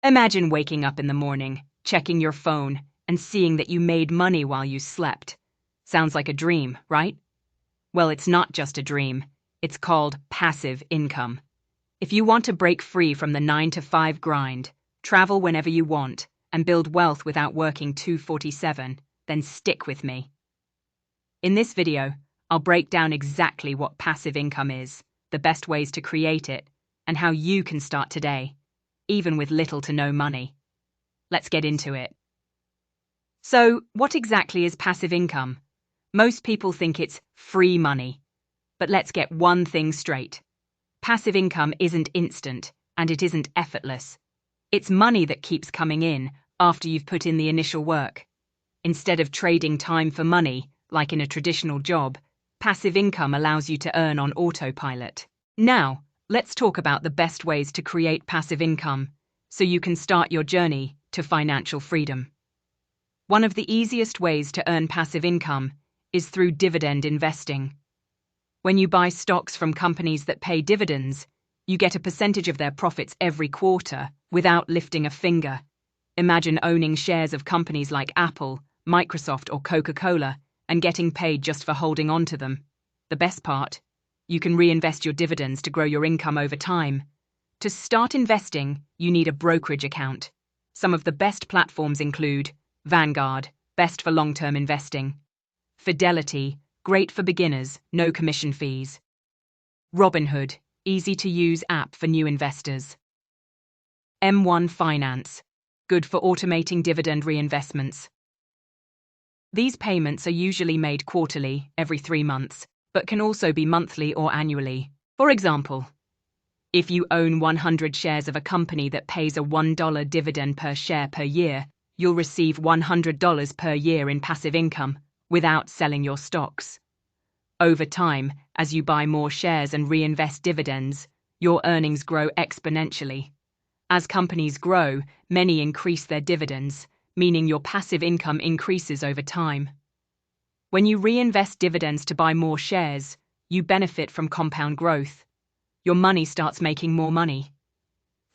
Imagine waking up in the morning, checking your phone, and seeing that you made money while you slept. Sounds like a dream, right? Well, it's not just a dream. It's called passive income. If you want to break free from the 9-to-5 grind, travel whenever you want, and build wealth without working 247, then stick with me. In this video, I'll break down exactly what passive income is, the best ways to create it, and how you can start today, even with little to no money. Let's get into it. So, what exactly is passive income? Most people think it's free money. But let's get one thing straight. Passive income isn't instant, and it isn't effortless. It's money that keeps coming in after you've put in the initial work. Instead of trading time for money, like in a traditional job, passive income allows you to earn on autopilot. Now, let's talk about the best ways to create passive income so you can start your journey to financial freedom. One of the easiest ways to earn passive income is through dividend investing. When you buy stocks from companies that pay dividends, you get a percentage of their profits every quarter without lifting a finger. Imagine owning shares of companies like Apple, Microsoft, or Coca-Cola and getting paid just for holding on to them. The best part? You can reinvest your dividends to grow your income over time. To start investing, you need a brokerage account. Some of the best platforms include Vanguard, best for long-term investing; Fidelity, great for beginners, no commission fees; Robinhood, easy-to-use app for new investors; M1 Finance, good for automating dividend reinvestments. These payments are usually made quarterly, every 3 months, but can also be monthly or annually. For example, if you own 100 shares of a company that pays a $1 dividend per share per year, you'll receive $100 per year in passive income without selling your stocks. Over time, as you buy more shares and reinvest dividends, your earnings grow exponentially. As companies grow, many increase their dividends, meaning your passive income increases over time. When you reinvest dividends to buy more shares, you benefit from compound growth. Your money starts making more money.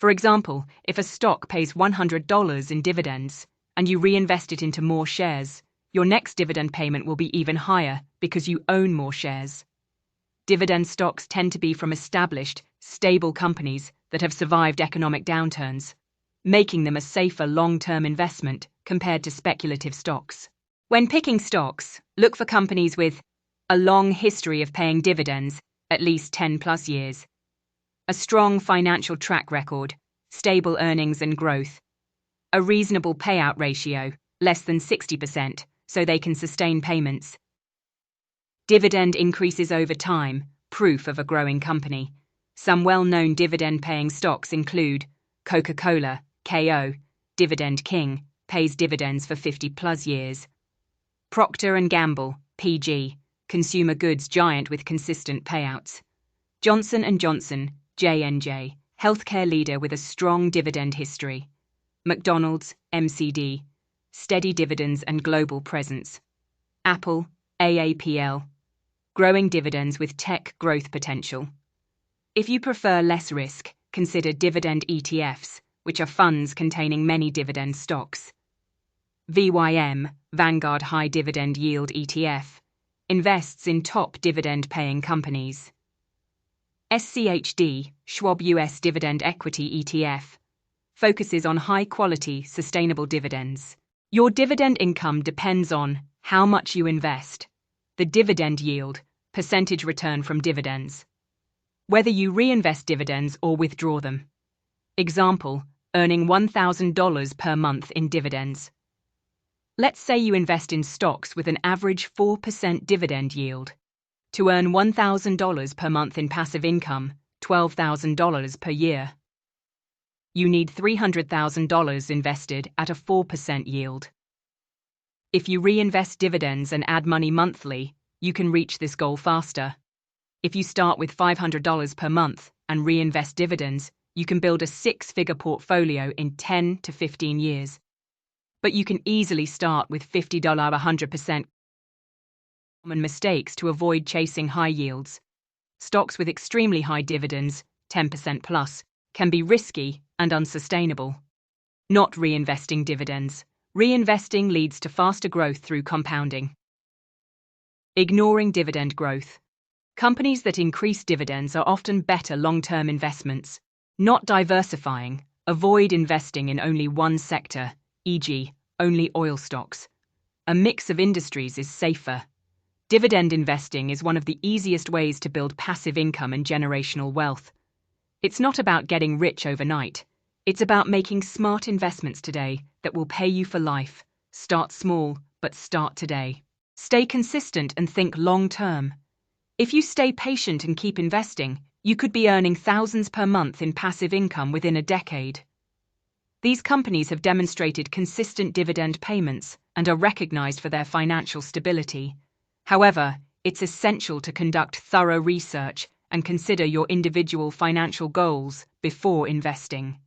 For example, if a stock pays $100 in dividends and you reinvest it into more shares, your next dividend payment will be even higher because you own more shares. Dividend stocks tend to be from established, stable companies that have survived economic downturns, making them a safer long-term investment compared to speculative stocks. When picking stocks, look for companies with a long history of paying dividends, at least 10+ years, a strong financial track record, stable earnings and growth, a reasonable payout ratio, less than 60%, so they can sustain payments. Dividend increases over time, proof of a growing company. Some well-known dividend-paying stocks include Coca-Cola, KO, Dividend King, pays dividends for 50+ years; Procter Gamble, PG, consumer goods giant with consistent payouts; Johnson & Johnson, J&J, healthcare leader with a strong dividend history; McDonald's, MCD, steady dividends and global presence; Apple, AAPL, growing dividends with tech growth potential. If you prefer less risk, consider Dividend ETFs, which are funds containing many dividend stocks. VYM, Vanguard High Dividend Yield ETF, invests in top dividend-paying companies. SCHD, Schwab US Dividend Equity ETF, focuses on high-quality, sustainable dividends. Your dividend income depends on how much you invest, the dividend yield, percentage return from dividends, whether you reinvest dividends or withdraw them. Example, earning $1,000 per month in dividends. Let's say you invest in stocks with an average 4% dividend yield. To earn $1,000 per month in passive income, $12,000 per year, you need $300,000 invested at a 4% yield. If you reinvest dividends and add money monthly, you can reach this goal faster. If you start with $500 per month and reinvest dividends, you can build a 6-figure portfolio in 10 to 15 years. But you can easily start with $50 100%. Common mistakes to avoid chasing high yields. Stocks with extremely high dividends, 10% plus, can be risky and unsustainable. not reinvesting dividends. Reinvesting leads to faster growth through compounding. Ignoring dividend growth. Companies that increase dividends are often better long-term investments. Not diversifying. Avoid investing in only one sector, e.g., only oil stocks. A mix of industries is safer. Dividend investing is one of the easiest ways to build passive income and generational wealth. It's not about getting rich overnight. It's about making smart investments today that will pay you for life. Start small, but start today. Stay consistent and think long-term. If you stay patient and keep investing, you could be earning thousands per month in passive income within a decade. These companies have demonstrated consistent dividend payments and are recognized for their financial stability. However, it's essential to conduct thorough research and consider your individual financial goals before investing.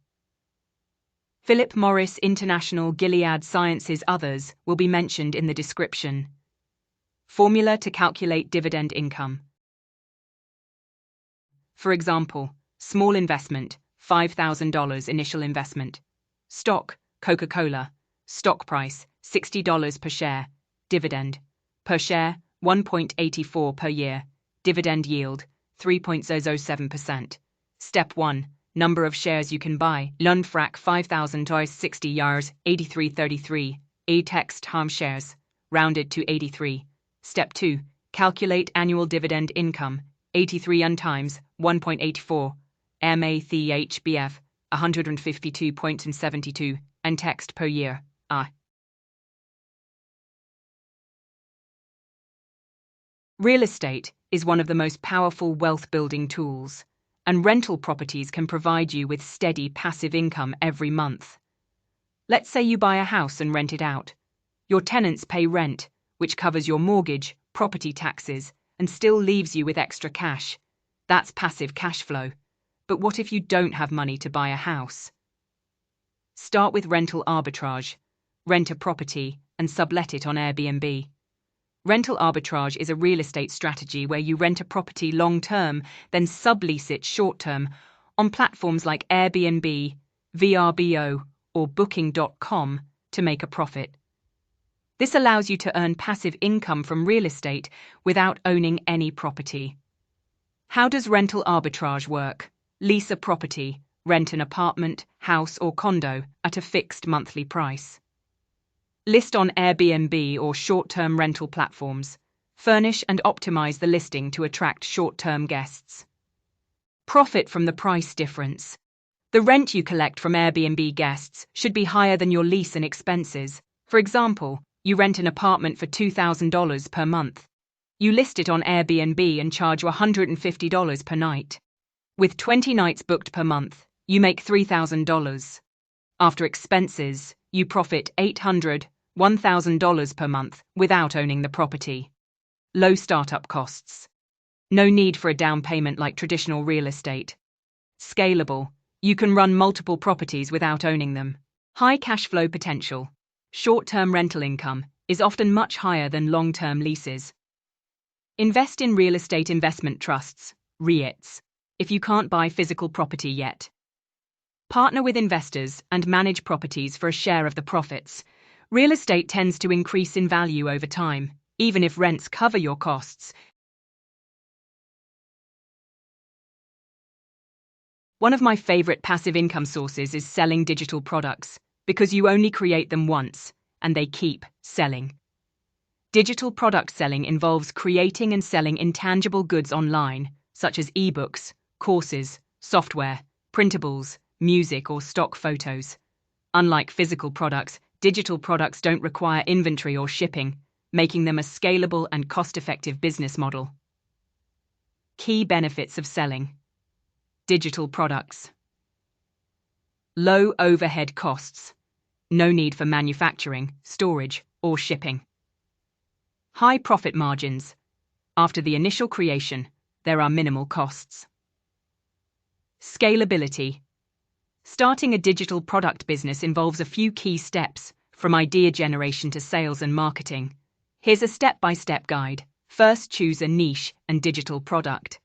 Philip Morris International, Gilead Sciences, others will be mentioned in the description. Formula to calculate dividend income. For example, small investment, $5,000 initial investment. Stock, Coca-Cola. Stock price, $60 per share. Dividend. Per share, 1.84 per year. Dividend yield, 3.007%. Step 1. Number of shares you can buy. Lundfrac 5,000 times 60 years, 83.33. A-text harm shares. Rounded to 83. Step 2. Calculate annual dividend income. 83 times 1.84. MATHBF 152.72 and text per year. Real estate is one of the most powerful wealth-building tools, and rental properties can provide you with steady passive income every month. Let's say you buy a house and rent it out. Your tenants pay rent, which covers your mortgage, property taxes, and still leaves you with extra cash. That's passive cash flow. But what if you don't have money to buy a house? Start with rental arbitrage. Rent a property and sublet it on Airbnb. Rental arbitrage is a real estate strategy where you rent a property long-term, then sublease it short-term on platforms like Airbnb, VRBO, or Booking.com to make a profit. This allows you to earn passive income from real estate without owning any property. How does rental arbitrage work? Lease a property, rent an apartment, house, or condo at a fixed monthly price. List on Airbnb or short-term rental platforms. Furnish and optimize the listing to attract short-term guests. Profit from the price difference. The rent you collect from Airbnb guests should be higher than your lease and expenses. For example, you rent an apartment for $2,000 per month. You list it on Airbnb and charge you $150 per night. With 20 nights booked per month, you make $3,000. After expenses, you profit $800, $1,000 per month without owning the property. Low startup costs. No need for a down payment like traditional real estate. Scalable. You can run multiple properties without owning them. High cash flow potential. Short-term rental income is often much higher than long-term leases. Invest in real estate investment trusts, REITs, if you can't buy physical property yet. Partner with investors and manage properties for a share of the profits. Real estate tends to increase in value over time, even if rents cover your costs. One of my favorite passive income sources is selling digital products, because you only create them once, and they keep selling. Digital product selling involves creating and selling intangible goods online, such as ebooks, courses, software, printables, music, or stock photos. Unlike physical products, digital products don't require inventory or shipping, making them a scalable and cost-effective business model. Key benefits of selling digital products. Low overhead costs. No need for manufacturing, storage, or shipping. High profit margins. After the initial creation, there are minimal costs. Scalability. Starting a digital product business involves a few key steps, from idea generation to sales and marketing. Here's a step-by-step guide. First, choose a niche and digital product.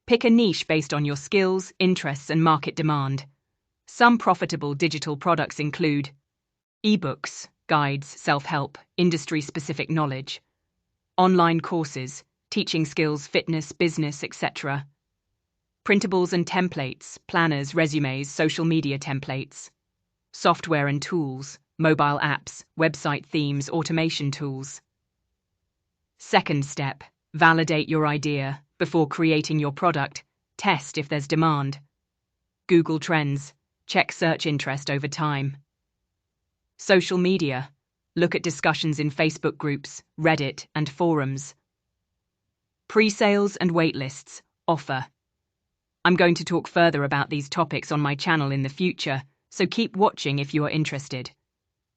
Pick a niche based on your skills, interests, and market demand. Some profitable digital products include ebooks, guides, self-help, industry-specific knowledge, online courses, teaching skills, fitness, business, etc., printables and templates, planners, resumes, social media templates, software and tools, mobile apps, website themes, automation tools. Second step, validate your idea. Before creating your product, test if there's demand. Google Trends, check search interest over time. Social media, look at discussions in Facebook groups, Reddit, and forums. Pre-sales and waitlists, offer. I'm going to talk further about these topics on my channel in the future, so keep watching if you are interested.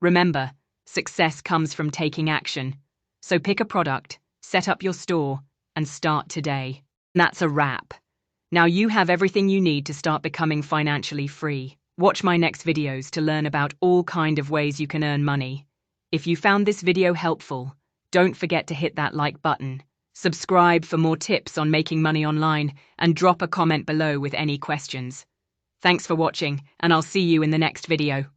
Remember, success comes from taking action. So pick a product, set up your store, and start today. That's a wrap. Now you have everything you need to start becoming financially free. Watch my next videos to learn about all kind of ways you can earn money. If you found this video helpful, don't forget to hit that like button. Subscribe for more tips on making money online, and drop a comment below with any questions. Thanks for watching, and I'll see you in the next video.